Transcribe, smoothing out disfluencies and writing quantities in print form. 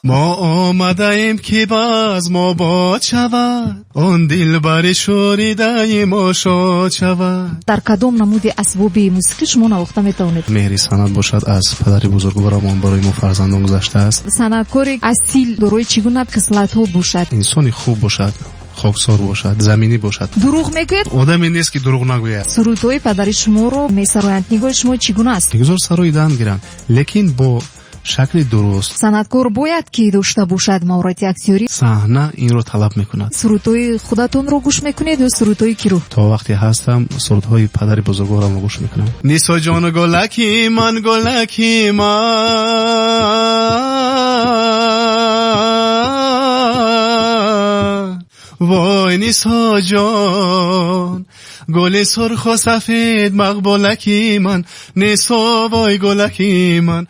ما آمده ایم که باز ما باد شود آن دلبر شوریده ما شاد شود. در کدام نمود اسباب موسیقی شما نواخته میتوانید؟ مهری سند باشد از پدر بزرگوارمان برای ما فرزندان گذشته است. صنعتکار اصیل دارای چگونه خصلت ها باشد؟ انسانی خوب باشد، خاکسار باشد، زمینی باشد. دروغ میگوید؟ آدمی نیست که دروغ نگوید. سرودهای پدر شما رو میسرایند. نگاه شما چگونه است؟ هزار سراییدن گیرند لیکن با شکل درست. صنعتکار باید که داشته باشد مهارت اکتیوری. صحنه این رو طلب میکند. سرودهای خودتون رو گوش میکنید یا سرودهای کی رو؟ تا وقتی هستم سرودهای پدر بزرگوارم رو گوش میکنم. نیسا جان گلکی من گلکی من وای نیسا جان گل سرخ و سفید مقبولکی من نیسا وای گلکی من.